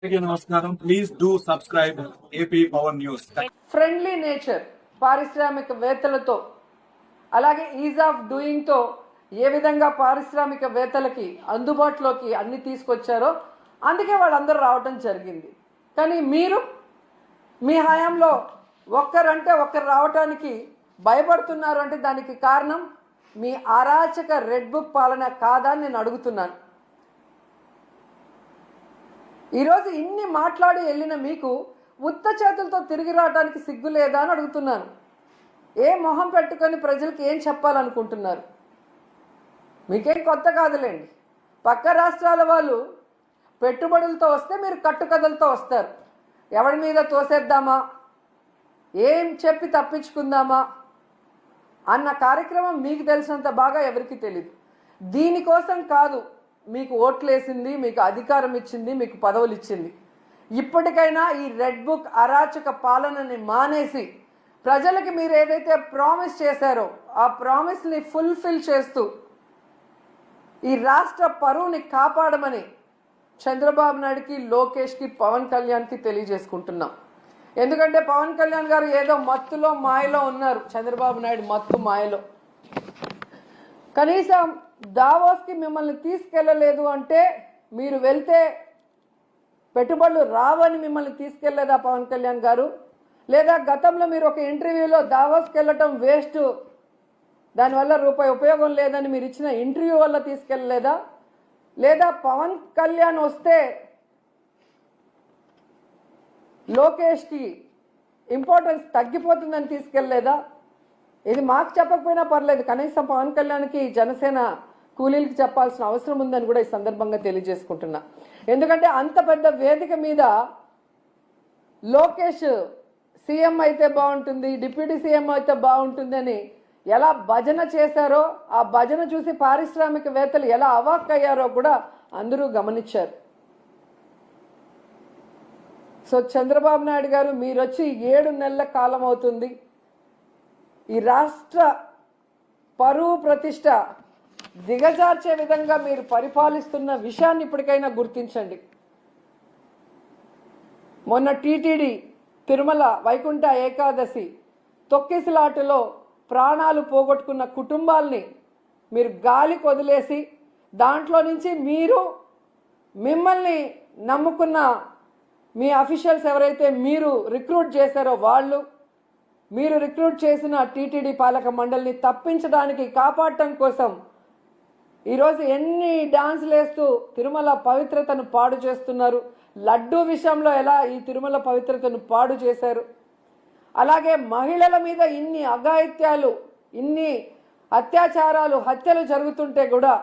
నమస్కారం. Please do subscribe AP power news. Friendly nature పారిశ్రామికవేత్తలతో అలాగే ఈజ్ ఆఫ్ డూయింగ్ తో ఏ విధంగా పారిశ్రామికవేత్తలకి అందుబాటులోకి అన్ని తీసుకొచ్చారో అందుకే వాళ్ళందరూ రావటం జరిగింది. కానీ మీరు మీ హయాంలో ఒక్కరంటే ఒక్కరు రావటానికి భయపడుతున్నారు అంటే దానికి కారణం మీ అరాచక రెడ్ బుక్ పాలన కాదా అని నేను అడుగుతున్నాను. ఈరోజు ఇన్ని మాట్లాడి వెళ్ళిన మీకు ఉత్త చేతులతో తిరిగి రావడానికి సిగ్గు లేదా అని అడుగుతున్నాను. ఏ మొహం పెట్టుకొని ప్రజలకు ఏం చెప్పాలనుకుంటున్నారు? మీకేం కొత్త కాదులేండి. పక్క రాష్ట్రాల వాళ్ళు పెట్టుబడులతో వస్తే మీరు కట్టుకథలతో వస్తారు. ఎవరి మీద తోసేద్దామా, ఏం చెప్పి తప్పించుకుందామా అన్న కార్యక్రమం మీకు తెలిసినంత బాగా ఎవరికి తెలీదు. దీనికోసం కాదు మీకు ఓట్లేసింది, మీకు అధికారం ఇచ్చింది, మీకు పదవులు ఇచ్చింది. ఇప్పటికైనా ఈ రెడ్ బుక్ అరాచక పాలనని మానేసి ప్రజలకి మీరు ఏదైతే ప్రామిస్ చేశారో ఆ ప్రామిస్ని ఫుల్ఫిల్ చేస్తూ ఈ రాష్ట్ర పరువుని కాపాడమని చంద్రబాబు నాయుడుకి, లోకేష్కి, పవన్ కళ్యాణ్కి తెలియజేసుకుంటున్నాం. ఎందుకంటే పవన్ కళ్యాణ్ గారు ఏదో మత్తులో మాయలో ఉన్నారు. చంద్రబాబు నాయుడు మత్తు మాయలో. కనీసం దావోస్కి మిమ్మల్ని తీసుకెళ్ళలేదు అంటే మీరు వెళ్తే పెట్టుబడులు రావని మిమ్మల్ని తీసుకెళ్లేదా పవన్ కళ్యాణ్ గారు? లేదా గతంలో మీరు ఒక ఇంటర్వ్యూలో దావోస్కి వెళ్ళటం వేస్ట్, దానివల్ల రూపాయి ఉపయోగం లేదని మీరు ఇచ్చిన ఇంటర్వ్యూ వల్ల తీసుకెళ్ళలేదా? లేదా పవన్ కళ్యాణ్ వస్తే లోకేష్కి ఇంపార్టెన్స్ తగ్గిపోతుందని తీసుకెళ్ళలేదా? ఇది మాకు చెప్పకపోయినా పర్లేదు, కనీసం పవన్ కళ్యాణ్కి జనసేన కూలీలకి చెప్పాల్సిన అవసరం ఉందని కూడా ఈ సందర్భంగా తెలియజేసుకుంటున్నా. ఎందుకంటే అంత పెద్ద వేదిక మీద లోకేష్ సీఎం అయితే బాగుంటుంది, డిప్యూటీ సీఎం అయితే బాగుంటుంది అని ఎలా భజన చేశారో, ఆ భజన చూసి పారిశ్రామికవేత్తలు ఎలా అవాక్కయ్యారో కూడా అందరూ గమనించారు. సో చంద్రబాబు నాయుడు గారు మీరు వచ్చి 7 నెలల కాలం అవుతుంది. ఈ రాష్ట్ర పరువు ప్రతిష్ట దిగజార్చే విధంగా మీరు పరిపాలిస్తున్న విషయాన్ని ఇప్పటికైనా గుర్తించండి. మొన్న టీటీడీ తిరుమల వైకుంఠ ఏకాదశి తొక్కిసలాటలో ప్రాణాలు పోగొట్టుకున్న కుటుంబాల్ని మీరు గాలికి వదిలేసి దాంట్లో నుంచి మిమ్మల్ని నమ్ముకున్న మీ అఫీషియల్స్ ఎవరైతే మీరు రిక్రూట్ చేశారో మీరు రిక్రూట్ చేసిన టీటీడీ పాలక మండలిని తప్పించడానికి, కాపాడటం కోసం ఈరోజు ఎన్ని డాన్సులు వేస్తూ తిరుమల పవిత్రతను పాడు చేస్తున్నారు. లడ్డూ విషయంలో ఎలా ఈ తిరుమల పవిత్రతను పాడు చేశారు. అలాగే మహిళల మీద ఇన్ని అఘాయిత్యాలు, ఇన్ని అత్యాచారాలు, హత్యలు జరుగుతుంటే కూడా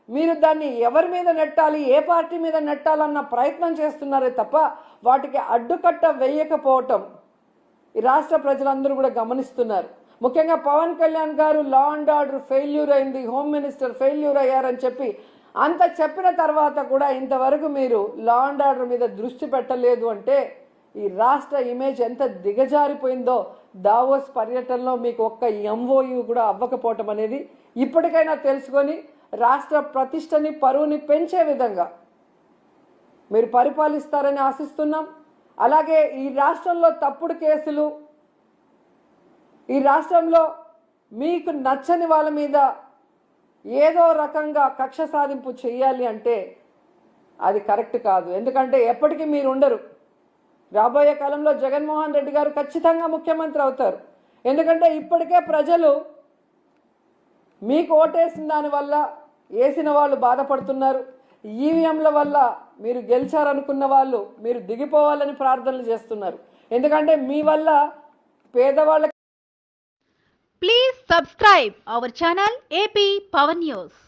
మీరు దాన్ని ఎవరి మీద నెట్టాలి, ఏ పార్టీ మీద నెట్టాలన్న ప్రయత్నం చేస్తున్నారే తప్ప వాటికి అడ్డుకట్ట వేయకపోవటం ఈ రాష్ట్ర ప్రజలందరూ కూడా గమనిస్తున్నారు. ముఖ్యంగా పవన్ కళ్యాణ్ గారు లా అండ్ ఆర్డర్ ఫెయిల్యూర్ అయింది, హోమ్ మినిస్టర్ ఫెయిల్యూర్ అయ్యారని చెప్పి అంత చెప్పిన తర్వాత కూడా ఇంతవరకు మీరు లా అండ్ ఆర్డర్ మీద దృష్టి పెట్టలేదు అంటే ఈ రాష్ట్ర ఇమేజ్ ఎంత దిగజారిపోయిందో దావోస్ పర్యటనలో మీకు ఒక్క ఎంఓయూ కూడా అవ్వకపోవటం అనేది ఇప్పటికైనా తెలుసుకొని రాష్ట్ర ప్రతిష్టని, పరువుని పెంచే విధంగా మీరు పరిపాలిస్తారని ఆశిస్తున్నాం. అలాగే ఈ రాష్ట్రంలో తప్పుడు కేసులు, ఈ రాష్ట్రంలో మీకు నచ్చని వాళ్ళ మీద ఏదో రకంగా కక్ష సాధింపు చేయాలి అంటే అది కరెక్ట్ కాదు. ఎందుకంటే ఎప్పటికీ మీరు ఉండరు. రాబోయే కాలంలో జగన్మోహన్ రెడ్డి గారు ఖచ్చితంగా ముఖ్యమంత్రి అవుతారు. ఎందుకంటే ఇప్పటికే ప్రజలు మీకు ఓటేసిన దానివల్ల వేసిన వాళ్ళు బాధపడుతున్నారు. ఈవీఎంల వల్ల మీరు గెలిచారనుకున్న వాళ్ళు మీరు దిగిపోవాలని ప్రార్థనలు చేస్తున్నారు. ఎందుకంటే మీ వల్ల పేదవాళ్ళ. Please subscribe our channel AP power news.